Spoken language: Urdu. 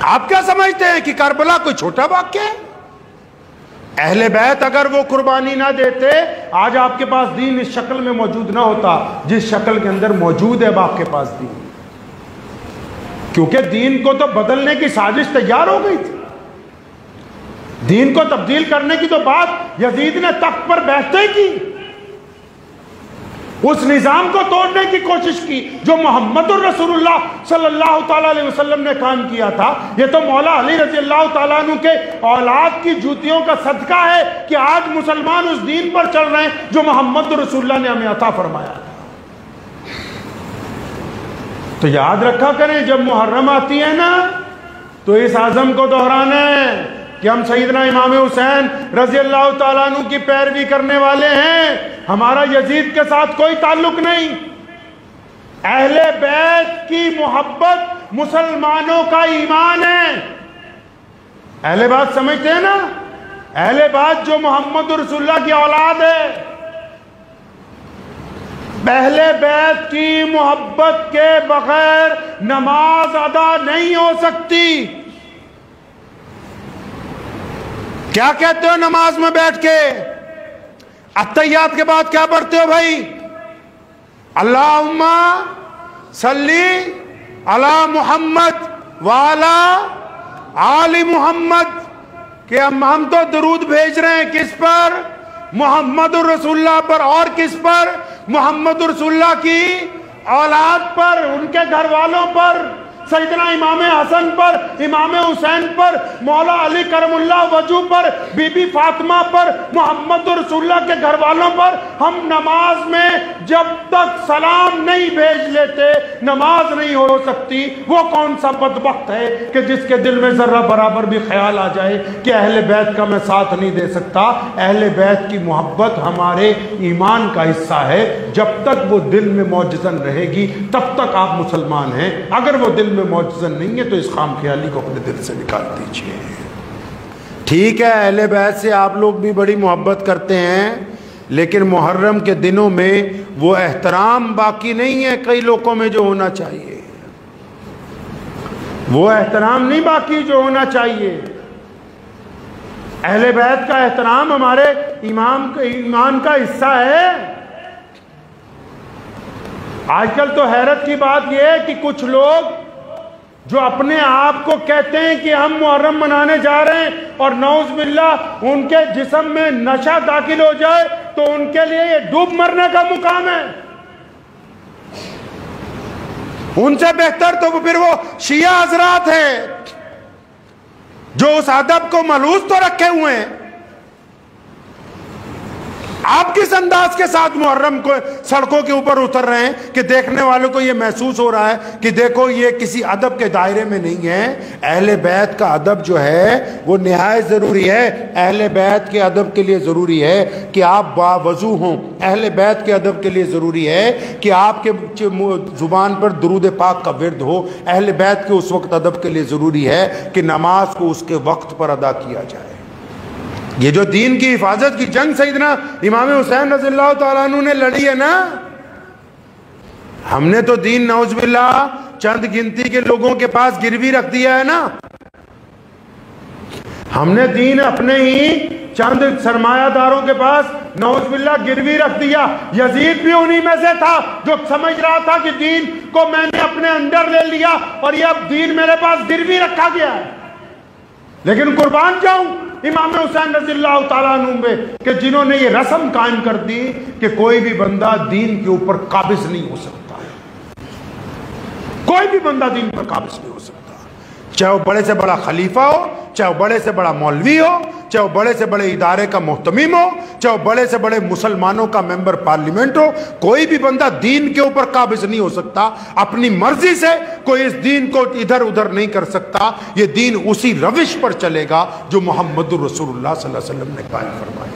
آپ کیا سمجھتے ہیں کہ کربلا کوئی چھوٹا واقعہ ہے؟ اہل بیت اگر وہ قربانی نہ دیتے آج آپ کے پاس دین اس شکل میں موجود نہ ہوتا جس شکل کے اندر موجود ہے اب آپ کے پاس دین، کیونکہ دین کو تو بدلنے کی سازش تیار ہو گئی تھی، دین کو تبدیل کرنے کی تو بات یزید نے تخت پر بیٹھتے ہی کی، اس نظام کو توڑنے کی کوشش کی جو محمد الرسول اللہ صلی اللہ تعالیٰ علیہ وسلم نے قائم کیا تھا۔ یہ تو مولا علی رضی اللہ تعالیٰ عنہ کے اولاد کی جوتیوں کا صدقہ ہے کہ آج مسلمان اس دین پر چل رہے ہیں جو محمد الرسول اللہ نے ہمیں عطا فرمایا تھا۔ تو یاد رکھا کریں جب محرم آتی ہے نا تو اس عزم کو دہرانا ہے کہ ہم سیدنا امام حسین رضی اللہ تعالیٰ عنہ کی پیروی کرنے والے ہیں، ہمارا یزید کے ساتھ کوئی تعلق نہیں۔ اہل بیت کی محبت مسلمانوں کا ایمان ہے۔ اہل بیت سمجھتے ہیں نا، اہل بیت جو محمد رسول اللہ کی اولاد ہے، اہل بیت کی محبت کے بغیر نماز ادا نہیں ہو سکتی۔ کیا کہتے ہو نماز میں بیٹھ کے؟ اتحیات کے بعد کیا پڑھتے ہو بھائی؟ اللہم صلی علی محمد وعلی آل محمد، کہ ہم تو درود بھیج رہے ہیں کس پر؟ محمد الرسول اللہ پر۔ اور کس پر؟ محمد الرسول اللہ کی اولاد پر، ان کے گھر والوں پر، سیدنا امام حسن پر، امام حسین پر، مولا علی کرم اللہ وجہ پر، بی بی فاطمہ پر، محمد رسول اللہ کے گھر والوں پر۔ ہم نماز میں جب تک سلام نہیں بھیج لیتے نماز نہیں ہو سکتی۔ وہ کون سا بدبخت ہے کہ جس کے دل میں ذرہ برابر بھی خیال آ جائے کہ اہل بیت کا میں ساتھ نہیں دے سکتا۔ اہل بیت کی محبت ہمارے ایمان کا حصہ ہے، جب تک وہ دل میں موجزن رہے گی تب تک آپ مسلمان ہیں، اگر وہ دل میں موجزن نہیں ہے تو اس خام خیالی کو اپنے دل سے نکال دیجئے۔ ٹھیک ہے اہل بیت سے آپ لوگ بھی بڑی محبت کرتے ہیں، لیکن محرم کے دنوں میں وہ احترام باقی نہیں ہے کئی لوگوں میں جو ہونا چاہیے، وہ احترام نہیں باقی جو ہونا چاہیے۔ اہل بیت کا احترام ہمارے ایمان کا حصہ ہے۔ آج کل تو حیرت کی بات یہ ہے کہ کچھ لوگ جو اپنے آپ کو کہتے ہیں کہ ہم محرم منانے جا رہے ہیں اور نعوذ باللہ ان کے جسم میں نشہ داخل ہو جائے تو ان کے لیے یہ ڈوب مرنے کا مقام ہے۔ ان سے بہتر تو پھر وہ شیعہ حضرات ہیں جو اس ادب کو ملحوظ تو رکھے ہوئے ہیں۔ آپ کس انداز کے ساتھ محرم کو سڑکوں کے اوپر اتر رہے ہیں کہ دیکھنے والوں کو یہ محسوس ہو رہا ہے کہ دیکھو یہ کسی ادب کے دائرے میں نہیں ہے۔ اہل بیت کا ادب جو ہے وہ نہایت ضروری ہے۔ اہل بیت کے ادب کے لیے ضروری ہے کہ آپ باوضو ہوں، اہل بیت کے ادب کے لیے ضروری ہے کہ آپ کے زبان پر درود پاک کا ورد ہو، اہل بیت کے اس وقت ادب کے لیے ضروری ہے کہ نماز کو اس کے وقت پر ادا کیا جائے۔ یہ جو دین کی حفاظت کی جنگ سیدنا امام حسین رضی اللہ تعالیٰ عنہ نے لڑی ہے نا، ہم نے تو دین نعوذ باللہ چند گنتی کے لوگوں کے پاس گروی رکھ دیا ہے نا، ہم نے دین اپنے ہی چند سرمایہ داروں کے پاس نعوذ باللہ گروی رکھ دیا۔ یزید بھی انہی میں سے تھا جو سمجھ رہا تھا کہ دین کو میں نے اپنے انڈر لے لیا اور یہ اب دین میرے پاس گروی رکھا گیا ہے۔ لیکن قربان جاؤں امام حسین رضی اللہ تعالیٰ عنہ میں کہ جنہوں نے یہ رسم قائم کر دی کہ کوئی بھی بندہ دین کے اوپر قابض نہیں ہو سکتا، کوئی بھی بندہ دین پر قابض نہیں ہو سکتا، چاہے وہ بڑے سے بڑا خلیفہ ہو، چاہے وہ بڑے سے بڑا مولوی ہو، چاہے وہ بڑے سے بڑے ادارے کا محتمم ہو، چاہے وہ بڑے سے بڑے مسلمانوں کا ممبر پارلیمنٹ ہو، کوئی بھی بندہ دین کے اوپر قابض نہیں ہو سکتا۔ اپنی مرضی سے کوئی اس دین کو ادھر ادھر نہیں کر سکتا۔ یہ دین اسی روش پر چلے گا جو محمد الرسول اللہ صلی اللہ علیہ وسلم نے قائم فرمائی۔